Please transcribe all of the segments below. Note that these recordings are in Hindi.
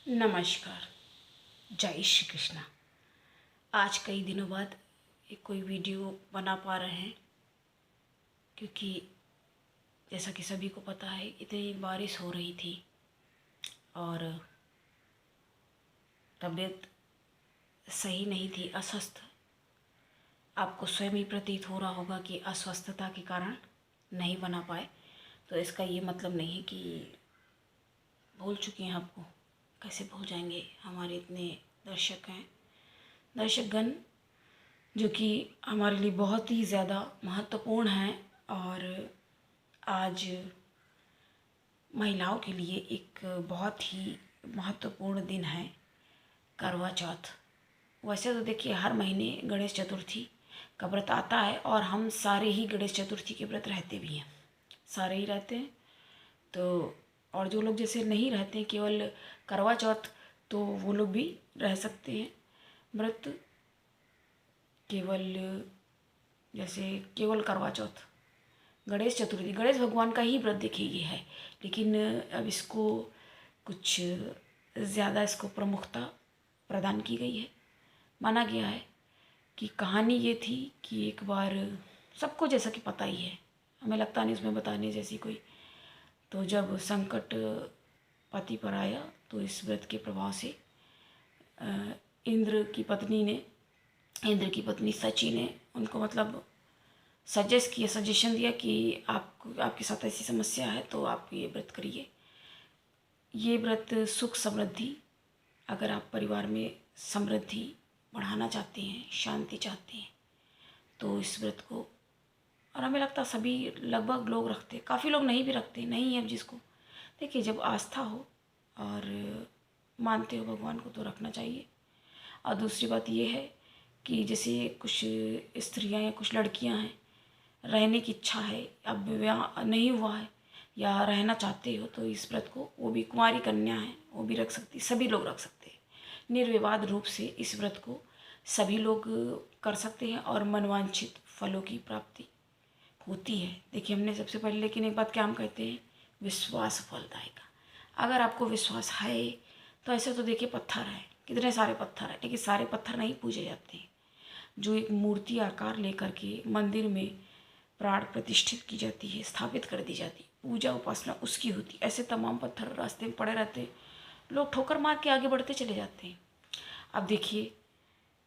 नमस्कार। जय श्री कृष्णा। आज कई दिनों बाद एक कोई वीडियो बना पा रहे हैं, क्योंकि जैसा कि सभी को पता है इतनी बारिश हो रही थी और तबीयत सही नहीं थी, अस्वस्थ। आपको स्वयं ही प्रतीत हो रहा होगा कि अस्वस्थता के कारण नहीं बना पाए। तो इसका ये मतलब नहीं है कि भूल चुके हैं आपको। कैसे भूल जाएंगे, हमारे इतने दर्शक हैं, दर्शकगण, जो कि हमारे लिए बहुत ही ज़्यादा महत्वपूर्ण हैं। और आज महिलाओं के लिए एक बहुत ही महत्वपूर्ण दिन है, करवा चौथ। वैसे तो देखिए हर महीने गणेश चतुर्थी का व्रत आता है और हम सारे ही गणेश चतुर्थी के व्रत रहते भी हैं, सारे ही रहते हैं। तो और जो लोग जैसे नहीं रहते हैं, केवल करवा चौथ, तो वो लोग भी रह सकते हैं व्रत। केवल जैसे केवल करवा चौथ, गणेश चतुर्थी, गणेश भगवान का ही व्रत देखिए ये है, लेकिन अब इसको कुछ ज़्यादा इसको प्रमुखता प्रदान की गई है। माना गया है कि कहानी ये थी कि एक बार, सबको जैसा कि पता ही है, हमें लगता नहीं उसमें बताने जैसी कोई, तो जब संकट पति पर आया तो इस व्रत के प्रभाव से इंद्र की पत्नी सची ने उनको मतलब सजेशन दिया कि आपके साथ ऐसी समस्या है तो आप ये व्रत करिए। ये व्रत सुख समृद्धि, अगर आप परिवार में समृद्धि बढ़ाना चाहते हैं, शांति चाहते हैं, तो इस व्रत को, और हमें लगता सभी लगभग लोग रखते, काफ़ी लोग नहीं भी रखते, नहीं है जिसको, देखिए जब आस्था हो और मानते हो भगवान को तो रखना चाहिए। और दूसरी बात ये है कि जैसे कुछ स्त्रियां या कुछ लड़कियां हैं, रहने की इच्छा है, अब विवाह नहीं हुआ है या रहना चाहते हो, तो इस व्रत को, वो भी कुंवारी कन्या है वो भी रख सकती, सभी लोग रख सकते हैं। निर्विवाद रूप से इस व्रत को सभी लोग कर सकते हैं और मनवांछित फलों की प्राप्ति होती है। देखिए हमने सबसे पहले, लेकिन एक बात क्या हम कहते हैं, विश्वास फलदायक। अगर आपको विश्वास है तो ऐसे तो देखिए पत्थर है, कितने सारे पत्थर है, लेकिन सारे पत्थर नहीं पूजे जाते हैं। जो एक मूर्ति आकार लेकर के मंदिर में प्राण प्रतिष्ठित की जाती है, स्थापित कर दी जाती, पूजा उपासना उसकी होती, ऐसे तमाम पत्थर रास्ते में पड़े रहते हैं, लोग ठोकर मार के आगे बढ़ते चले जाते हैं। अब देखिए,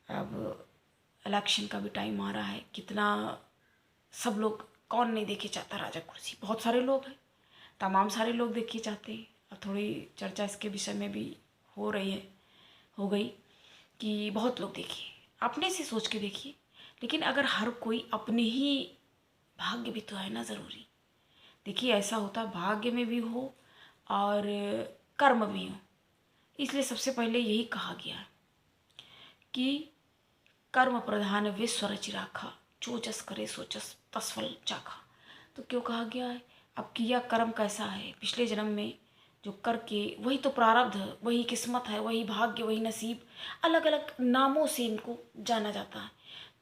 अब इलेक्शन का भी टाइम आ रहा है, कितना सब लोग, कौन नहीं देखे चाहता राजा कुर्सी, बहुत सारे लोग हैं, तमाम सारे लोग देखिए चाहते हैं। अब थोड़ी चर्चा इसके विषय में भी हो रही है, हो गई, कि बहुत लोग देखिए, अपने से सोच के देखिए। लेकिन अगर हर कोई अपने ही, भाग्य भी तो है ना ज़रूरी। देखिए ऐसा होता है, भाग्य में भी हो और कर्म भी हो। इसलिए सबसे पहले यही कहा गया है कि कर्म प्रधान विश्व रचि राखा, जो जस करे सो तस फल चाखा। तो क्यों कहा गया है? अब किया कर्म कैसा है, पिछले जन्म में जो करके, वही तो प्रारब्ध है, वही किस्मत है, वही भाग्य, वही नसीब, अलग अलग नामों से इनको जाना जाता है।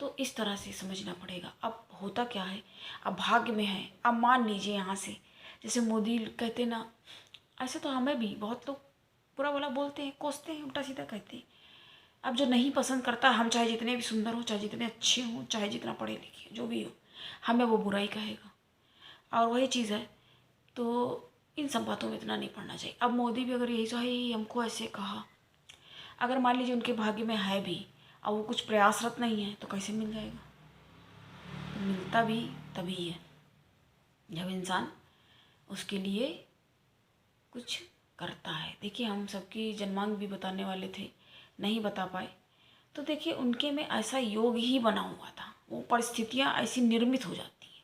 तो इस तरह से समझना पड़ेगा। अब होता क्या है, अब भाग्य में है, अब मान लीजिए यहाँ से, जैसे मोदी कहते ना, ऐसे तो हमें भी बहुत लोग बुरा भला बोलते हैं, कोसते हैं, उल्टा सीधा कहते हैं। अब जो नहीं पसंद करता, हम चाहे जितने भी सुंदर हो, चाहे जितने अच्छे हों, चाहे जितना पढ़े लिखे, जो भी हो, हमें वो बुरा ही कहेगा। और वही चीज़ है, तो इन सब बातों में इतना नहीं पढ़ना चाहिए। अब मोदी भी अगर यही चाहे हमको ऐसे कहा, अगर मान लीजिए उनके भाग्य में है भी और वो कुछ प्रयासरत नहीं है, तो कैसे मिल जाएगा? तो मिलता भी तभी है जब इंसान उसके लिए कुछ करता है। देखिए हम सबकी जन्मांक भी बताने वाले थे, नहीं बता पाए, तो देखिए उनके में ऐसा योग ही बना हुआ था, वो परिस्थितियाँ ऐसी निर्मित हो जाती हैं।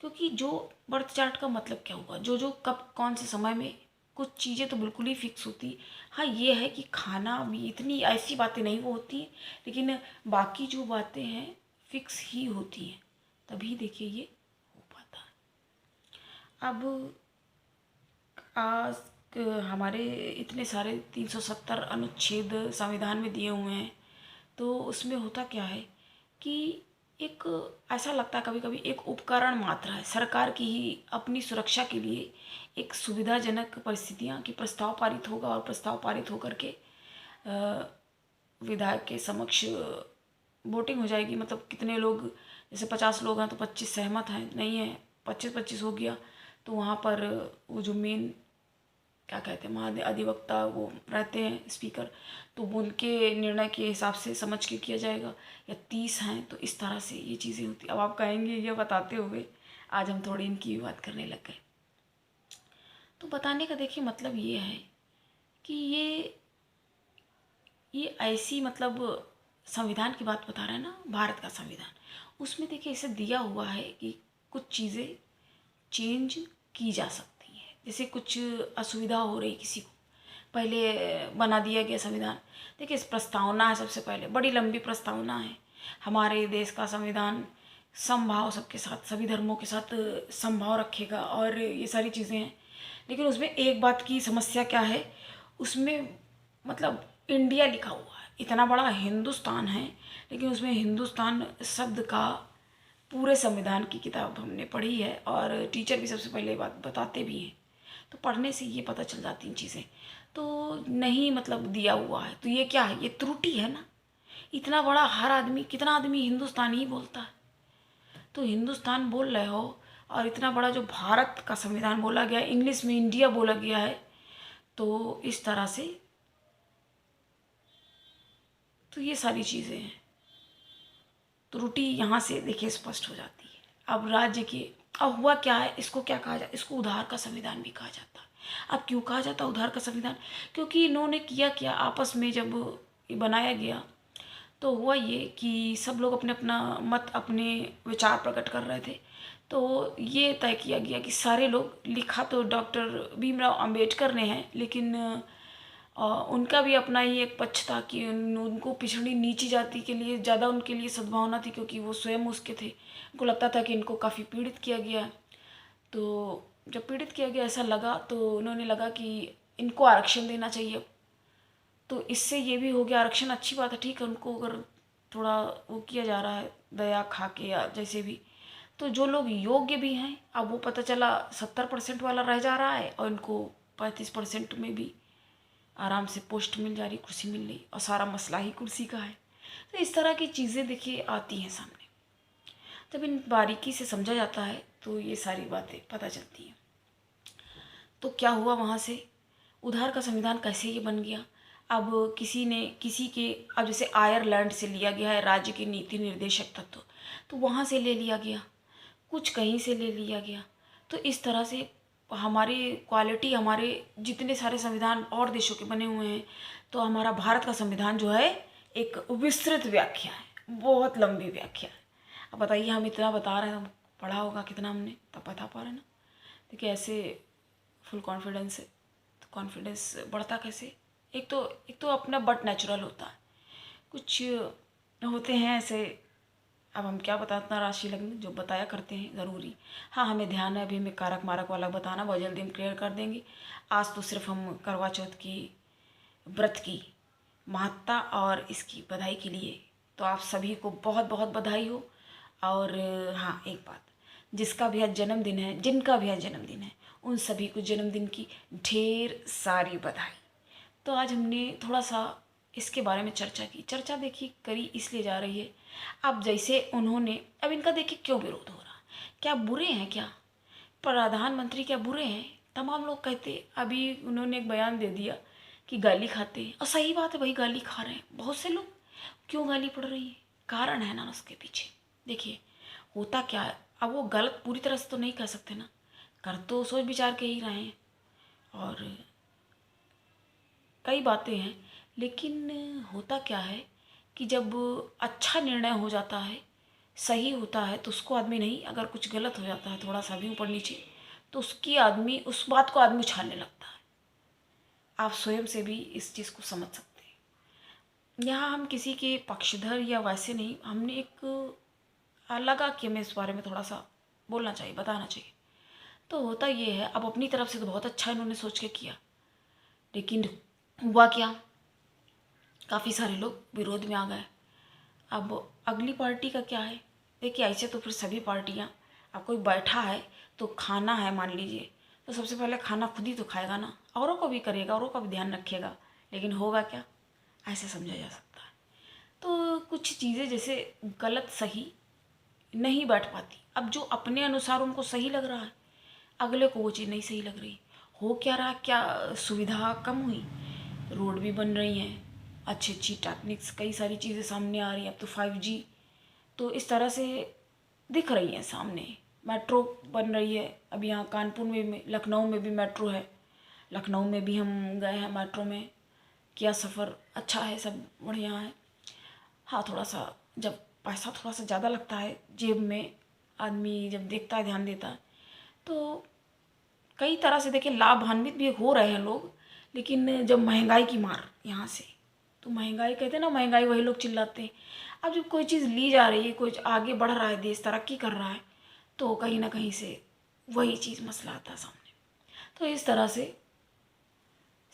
क्योंकि जो बर्थ चार्ट का मतलब क्या हुआ, जो जो कब कौन से समय में, कुछ चीज़ें तो बिल्कुल ही फिक्स होती। हाँ ये है कि खाना भी, इतनी ऐसी बातें नहीं वो होती हैं, लेकिन बाकी जो बातें हैं फिक्स ही होती हैं, तभी देखिए ये हो पाता है। अब आज हमारे इतने सारे 370 अनुच्छेद संविधान में दिए हुए हैं, तो उसमें होता क्या है कि एक ऐसा लगता है कभी कभी एक उपकरण मात्र है सरकार की ही अपनी सुरक्षा के लिए। एक सुविधाजनक परिस्थितियाँ कि प्रस्ताव पारित होगा और प्रस्ताव पारित होकर के विधायक के समक्ष वोटिंग हो जाएगी। मतलब कितने लोग, जैसे 50 लोग हैं तो 25 सहमत हैं, नहीं है 25-25 हो गया तो वहाँ पर वो जो मेन क्या कहते हैं महाधिवक्ता वो रहते हैं स्पीकर, तो वो उनके निर्णय के हिसाब से समझ के किया जाएगा। या 30 हैं तो इस तरह से ये चीज़ें होती। अब आप कहेंगे ये बताते हुए आज हम थोड़ी इनकी भी बात करने लग गए। तो बताने का देखिए मतलब ये है कि ये ऐसी मतलब संविधान की बात बता रहे हैं ना, भारत का संविधान, उसमें देखिए इसे दिया हुआ है कि कुछ चीज़ें चेंज की जा सकती हैं। जैसे कुछ असुविधा हो रही किसी को, पहले बना दिया गया संविधान। देखिए इस प्रस्तावना है, सबसे पहले बड़ी लंबी प्रस्तावना है। हमारे देश का संविधान समभाव सबके साथ, सभी धर्मों के साथ समभाव रखेगा और ये सारी चीज़ें हैं। लेकिन उसमें एक बात की समस्या क्या है, उसमें मतलब इंडिया लिखा हुआ है, इतना बड़ा हिंदुस्तान है, लेकिन उसमें हिंदुस्तान शब्द का पूरे संविधान की किताब हमने पढ़ी है और टीचर भी सबसे पहले बात बताते भी हैं, तो पढ़ने से ये पता चल जाती हैं चीज़ें। तो नहीं मतलब दिया हुआ है तो ये क्या है, ये त्रुटि है ना। इतना बड़ा हर आदमी, कितना आदमी हिंदुस्तानी ही बोलता है, तो हिंदुस्तान बोल रहे हो और इतना बड़ा जो भारत का संविधान बोला गया है, इंग्लिश में इंडिया बोला गया है, तो इस तरह से तो ये सारी चीज़ें हैं। त्रुटि यहाँ से देखिए स्पष्ट हो जाती है। अब राज्य के, अब हुआ क्या है, इसको क्या कहा जाए, इसको उधार का संविधान भी कहा जाता है। अब क्यों कहा जाता है उधार का संविधान, क्योंकि इन्होंने किया क्या, आपस में जब ये बनाया गया तो हुआ ये कि सब लोग अपने अपना मत, अपने विचार प्रकट कर रहे थे। तो ये तय किया गया कि सारे लोग, लिखा तो डॉक्टर भीमराव अंबेडकर ने है, लेकिन उनका भी अपना ही एक पक्ष था कि उनको पिछड़ी नीची जाति के लिए ज़्यादा उनके लिए सद्भावना थी, क्योंकि वो स्वयं उसके थे। उनको लगता था कि इनको काफ़ी पीड़ित किया गया है। तो जब पीड़ित किया गया ऐसा लगा तो उन्होंने लगा कि इनको आरक्षण देना चाहिए। तो इससे ये भी हो गया, आरक्षण अच्छी बात है, ठीक है, उनको अगर थोड़ा वो किया जा रहा है दया खा के या जैसे भी, तो जो लोग योग्य भी हैं, अब वो पता चला 70% वाला रह जा रहा है और इनको 35% में भी आराम से पोस्ट मिल जा रही, कुर्सी मिल रही, और सारा मसला ही कुर्सी का है। तो इस तरह की चीज़ें देखिए आती हैं सामने, जब इन बारीकी से समझा जाता है तो ये सारी बातें पता चलती हैं। तो क्या हुआ वहाँ से, उधार का संविधान कैसे ये बन गया। अब किसी ने किसी के, अब जैसे आयरलैंड से लिया गया है राज्य के नीति निर्देशक तत्व, तो वहाँ से ले लिया गया, कुछ कहीं से ले लिया गया। तो इस तरह से हमारी क्वालिटी, हमारे जितने सारे संविधान और देशों के बने हुए हैं, तो हमारा भारत का संविधान जो है एक विस्तृत व्याख्या है, बहुत लंबी व्याख्या है। अब बताइए, हम इतना बता रहे हैं, हम पढ़ा होगा कितना हमने, तब बता पा रहे हैं ना। देखिए ऐसे फुल कॉन्फिडेंस है, तो कॉन्फिडेंस बढ़ता कैसे, एक तो अपना बट नेचुरल होता है, कुछ होते हैं ऐसे, अब हम क्या बताते, इतना राशि लग्न जो बताया करते हैं ज़रूरी। हाँ हमें ध्यान है, अभी हमें कारक मारक वाला बताना बहुत जल्दी हम क्लियर कर देंगे। आज तो सिर्फ हम करवा चौथ की व्रत की महत्ता और इसकी बधाई के लिए, तो आप सभी को बहुत बहुत बधाई हो। और हाँ एक बात, जिसका भी आज जन्मदिन है, जिनका भी आज जन्मदिन है, उन सभी को जन्मदिन की ढेर सारी बधाई। तो आज हमने थोड़ा सा इसके बारे में चर्चा की, चर्चा देखिए करी इसलिए जा रही है, अब जैसे उन्होंने, अब इनका देखिए क्यों विरोध हो रहा, क्या बुरे हैं क्या प्रधानमंत्री, क्या बुरे हैं, तमाम लोग कहते। अभी उन्होंने एक बयान दे दिया कि गाली खाते हैं, और सही बात है भाई, गाली खा रहे हैं बहुत से लोग, क्यों गाली पड़ रही है, कारण है ना उसके पीछे। देखिए होता क्या है, अब वो गलत पूरी तरह से तो नहीं कह सकते ना, कर तो सोच विचार के ही रहे हैं, और कई बातें हैं, लेकिन होता क्या है कि जब अच्छा निर्णय हो जाता है, सही होता है, तो उसको आदमी नहीं, अगर कुछ गलत हो जाता है थोड़ा सा भी ऊपर नीचे, तो उसकी आदमी, उस बात को आदमी उछालने लगता है। आप स्वयं से भी इस चीज़ को समझ सकते हैं। यहाँ हम किसी के पक्षधर या वैसे नहीं, हमने एक लगा कि हमें इस बारे में थोड़ा सा बोलना चाहिए, बताना चाहिए। तो होता ये है, अब अपनी तरफ से तो बहुत अच्छा इन्होंने सोच के किया, लेकिन हुआ क्या, काफ़ी सारे लोग विरोध में आ गए। अब अगली पार्टी का क्या है, देखिए ऐसे तो फिर सभी पार्टियाँ, अब कोई बैठा है तो खाना है मान लीजिए, तो सबसे पहले खाना खुद ही तो खाएगा ना, औरों को भी करेगा, औरों का भी ध्यान रखेगा, लेकिन होगा क्या, ऐसे समझा जा सकता है। तो कुछ चीज़ें जैसे गलत सही नहीं बैठ पाती। अब जो अपने अनुसार उनको सही लग रहा है, अगले को वो चीज़ नहीं सही लग रही। हो क्या रहा, क्या सुविधा कम हुई, रोड भी बन रही हैं, अच्छी अच्छी टेक्निक्स, कई सारी चीज़ें सामने आ रही हैं, अब तो 5G तो इस तरह से दिख रही हैं सामने। मेट्रो बन रही है, अब यहाँ कानपुर में लखनऊ में भी मेट्रो है, लखनऊ में भी हम गए हैं मेट्रो में, किया सफ़र, अच्छा है, सब बढ़िया है। हाँ थोड़ा सा जब पैसा थोड़ा सा ज़्यादा लगता है जेब में, आदमी जब देखता है ध्यान देता है, तो कई तरह से देखिए लाभान्वित भी हो रहे हैं लोग। लेकिन जब महंगाई की मार यहाँ से, तो महंगाई कहते हैं ना, महंगाई वही लोग चिल्लाते हैं। अब जब कोई चीज़ ली जा रही है, कुछ आगे बढ़ रहा है, देश तरक्की कर रहा है, तो कहीं ना कहीं से वही चीज़ मसला आता है सामने। तो इस तरह से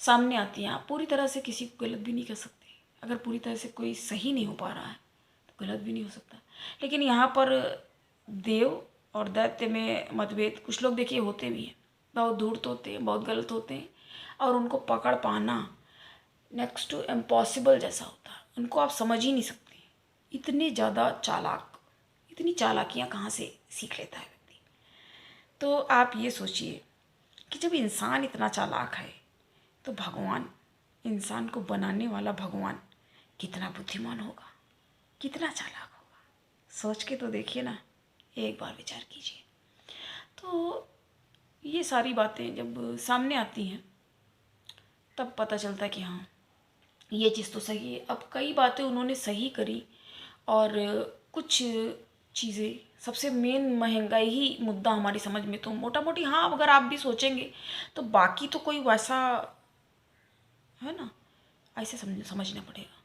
सामने आती हैं। आप पूरी तरह से किसी को गलत भी नहीं कर सकते, अगर पूरी तरह से कोई सही नहीं हो पा रहा है तो गलत भी नहीं हो सकता। लेकिन यहाँ पर देव और दैत्य में मतभेद कुछ लोग देखिए होते भी हैं, बहुत धूर्त होते हैं, बहुत गलत होते हैं, और उनको पकड़ पाना नेक्स्ट टू इम्पॉसिबल जैसा होता है। उनको आप समझ ही नहीं सकते, इतने ज़्यादा चालाक, इतनी चालाकियाँ कहाँ से सीख लेता है व्यक्ति। तो आप ये सोचिए कि जब इंसान इतना चालाक है, तो भगवान, इंसान को बनाने वाला भगवान कितना बुद्धिमान होगा, कितना चालाक होगा। सोच के तो देखिए ना, एक बार विचार कीजिए। तो ये सारी बातें जब सामने आती हैं, तब पता चलता है कि हाँ ये चीज़ तो सही है। अब कई बातें उन्होंने सही करी, और कुछ चीज़ें, सबसे मेन महंगाई ही मुद्दा हमारी समझ में तो मोटा मोटी, हाँ अगर आप भी सोचेंगे तो बाकी तो कोई वैसा है ना, ऐसे समझना पड़ेगा।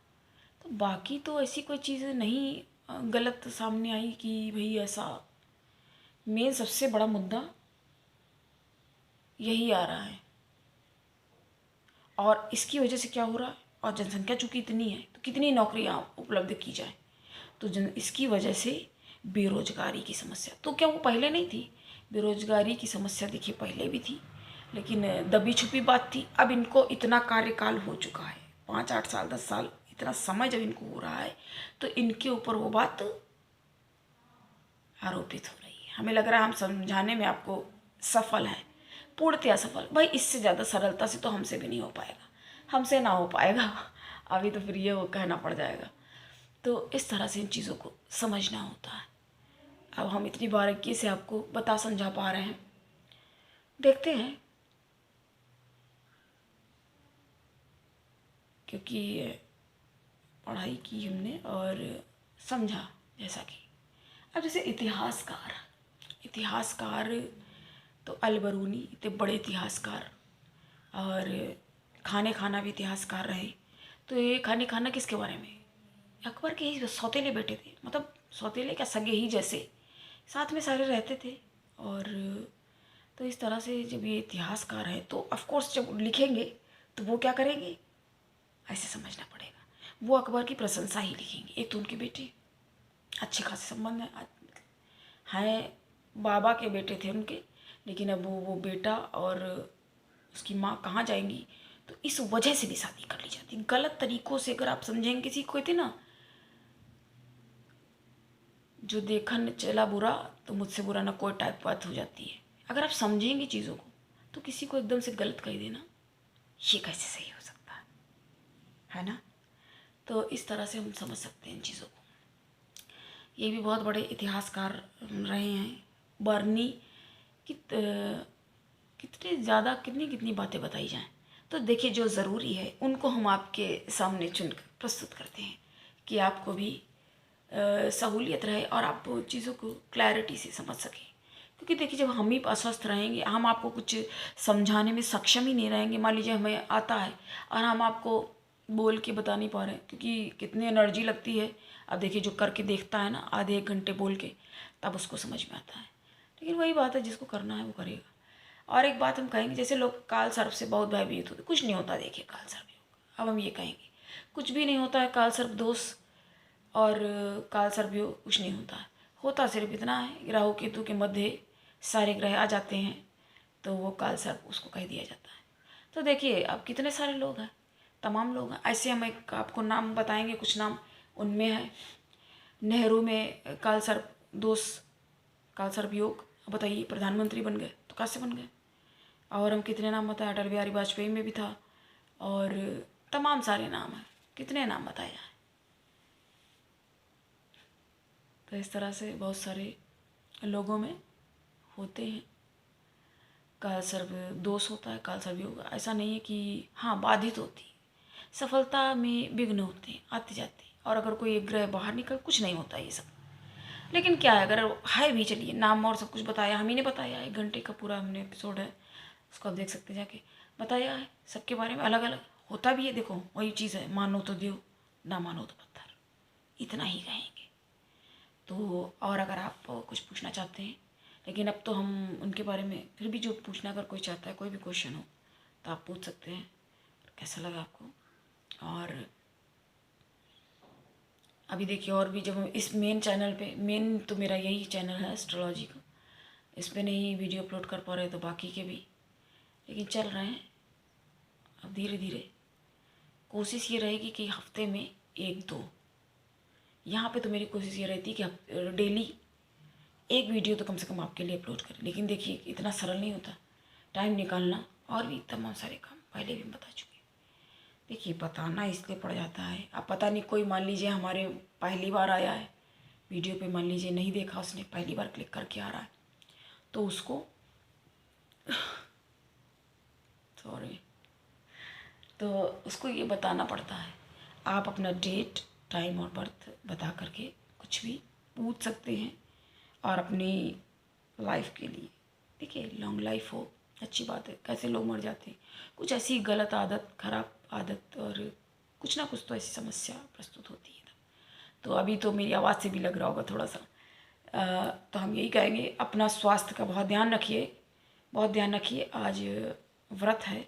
तो बाकी तो ऐसी कोई चीज़ नहीं गलत सामने आई कि भाई ऐसा। मेन सबसे बड़ा मुद्दा यही आ रहा है, और इसकी वजह से क्या हो रहा है, और जनसंख्या चूँकि इतनी है तो कितनी नौकरियाँ उपलब्ध की जाए, तो इसकी वजह से बेरोजगारी की समस्या, तो क्या वो पहले नहीं थी? बेरोजगारी की समस्या देखिए पहले भी थी, लेकिन दबी छुपी बात थी। अब इनको इतना कार्यकाल हो चुका है, 5 8 साल 10 साल, इतना समय जब इनको हो रहा है, तो इनके ऊपर वो बात आरोपित हो रही है। हमें लग रहा है हम समझाने में आपको सफल हैं, पूर्णतया सफल। भाई इससे ज़्यादा सरलता से तो हमसे भी नहीं हो पाएगा, हमसे ना हो पाएगा। अभी तो फिर ये वो कहना पड़ जाएगा। तो इस तरह से इन चीज़ों को समझना होता है। अब हम इतनी बारीकी से आपको बता समझा पा रहे हैं, देखते हैं, क्योंकि पढ़ाई की हमने और समझा जैसा कि। अब जैसे इतिहासकार, इतिहासकार तो अलबरूनी इतने बड़े इतिहासकार, और खाने खाना भी इतिहासकार रहे। तो ये खाने खाना किसके बारे में? अकबर के ही सौतेले बेटे थे, मतलब सौतेले क्या, सगे ही जैसे, साथ में सारे रहते थे। और तो इस तरह से जब ये इतिहासकार है, तो ऑफ कोर्स जब लिखेंगे तो वो क्या करेंगे, ऐसे समझना पड़ेगा, वो अकबर की प्रशंसा ही लिखेंगे। एक तो उनके बेटे अच्छे खासे संबंध हैं, बाबा के बेटे थे उनके, लेकिन अब वो बेटा और उसकी माँ कहाँ जाएंगी, तो इस वजह से भी शादी कर ली जाती। गलत तरीक़ों से अगर आप समझेंगे, किसी को कहते ना, जो देखन चला बुरा तो मुझसे बुरा ना कोई, टाइप बात हो जाती है। अगर आप समझेंगे चीज़ों को, तो किसी को एकदम से गलत कह देना, ये कैसे सही हो सकता है ना? तो इस तरह से हम समझ सकते हैं इन चीज़ों को। ये भी बहुत बड़े इतिहासकार रहे हैं। बर्नी कितने ज़्यादा, कितनी कितनी बातें बताई जाएं, तो देखिए जो ज़रूरी है उनको हम आपके सामने चुनकर प्रस्तुत करते हैं, कि आपको भी सहूलियत रहे और आप चीज़ों को क्लैरिटी से समझ सकें। क्योंकि देखिए जब हम ही अस्वस्थ रहेंगे, हम आपको कुछ समझाने में सक्षम ही नहीं रहेंगे, मान लीजिए हमें आता है और हम आपको बोल के बता नहीं पा रहे हैं, क्योंकि कितनी एनर्जी लगती है। अब देखिए जो करके देखता है ना आधे 1 घंटे बोल के, तब उसको समझ में आता है। लेकिन वही बात है, जिसको करना है वो करेगा। और एक बात हम कहेंगे, जैसे लोग काल सर्प से बहुत भयभीत होते, कुछ नहीं होता देखिए काल सर्प योग। अब हम ये कहेंगे कुछ भी नहीं होता है, काल सर्प दोष और काल सर्प योग कुछ नहीं होता है। होता सिर्फ इतना है, राहु केतु के मध्य सारे ग्रह आ जाते हैं तो वो काल सर्प उसको कह दिया जाता है। तो देखिए अब कितने सारे लोग हैं, तमाम लोग हैं। ऐसे हम एक आपको नाम बताएंगे, कुछ नाम उनमें है नेहरू में काल सर्प दोष, काल सर्प योग। अब बताइए प्रधानमंत्री बन गए तो कैसे बन गए। और हम कितने नाम बताए, अटल बिहारी वाजपेयी में भी था, और तमाम सारे नाम हैं, कितने नाम बताए जाए। तो इस तरह से बहुत सारे लोगों में होते हैं काल सर्प दोष होता है, काल सर्प योग। ऐसा नहीं है कि हाँ बाधित होती है, सफलता में विघ्न होते हैं आते जाते हैं। और अगर कोई एक ग्रह बाहर निकल कुछ नहीं होता ये सब। लेकिन क्या है, अगर है भी, चलिए नाम और सब कुछ बताया, हम ही ने बताया, 1 घंटे का पूरा हमने एपिसोड है, उसको आप देख सकते हैं जाके, बताया है सबके बारे में अलग अलग। होता भी है, देखो वही चीज़ है, मानो तो देव ना मानो तो पत्थर, इतना ही कहेंगे। तो और अगर आप कुछ पूछना चाहते हैं, लेकिन अब तो हम उनके बारे में फिर भी जो पूछना, अगर कोई चाहता है कोई भी क्वेश्चन हो तो आप पूछ सकते हैं। कैसा लगा आपको। और अभी देखिए, और भी जब हम इस मेन चैनल पे, मेन तो मेरा यही चैनल है एस्ट्रोलॉजी का, इस पे नहीं वीडियो अपलोड कर पा रहे तो बाकी के भी लेकिन चल रहे हैं। अब धीरे धीरे कोशिश ये रहेगी कि हफ्ते में 1-2, यहाँ पे तो मेरी कोशिश ये रहती है कि डेली एक वीडियो तो कम से कम आपके लिए अपलोड करें। लेकिन देखिए इतना सरल नहीं होता, टाइम निकालना और भी तमाम सारे काम पहले भी बता चुके। देखिए बताना इसलिए पड़ जाता है, अब पता नहीं कोई मान लीजिए हमारे पहली बार आया है वीडियो पे, मान लीजिए नहीं देखा उसने, पहली बार क्लिक करके आ रहा है तो उसको सॉरी, तो उसको ये बताना पड़ता है। आप अपना डेट टाइम और बर्थ बता करके कुछ भी पूछ सकते हैं और अपनी लाइफ के लिए, देखिए लॉन्ग लाइफ हो अच्छी बात है। कैसे लोग मर जाते हैं, कुछ ऐसी गलत आदत, खराब आदत और कुछ ना कुछ तो ऐसी समस्या प्रस्तुत होती है। तो अभी तो मेरी आवाज़ से भी लग रहा होगा थोड़ा सा। तो हम यही कहेंगे, अपना स्वास्थ्य का बहुत ध्यान रखिए, बहुत ध्यान रखिए। आज व्रत है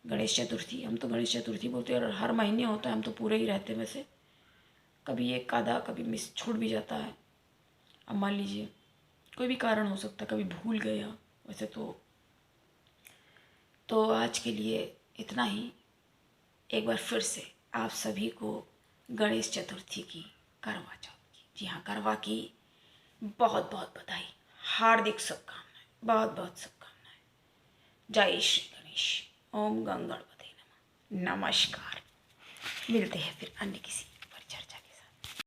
गणेश चतुर्थी, हम तो गणेश चतुर्थी बोलते हैं और हर महीने होता है, हम तो पूरे ही रहते हैं वैसे, कभी एक आधा कभी मिस छूट भी जाता है। अब मान लीजिए कोई भी कारण हो सकता है, कभी भूल गया, वैसे तो आज के लिए इतना ही। एक बार फिर से आप सभी को गणेश चतुर्थी की, करवा चौथ की, जी हाँ करवा की बहुत बहुत बधाई, हार्दिक शुभकामनाएं, बहुत बहुत शुभकामनाएं। जय श्री गणेश। ओम गंगणपते नमः। नमस्कार। मिलते हैं फिर अन्य किसी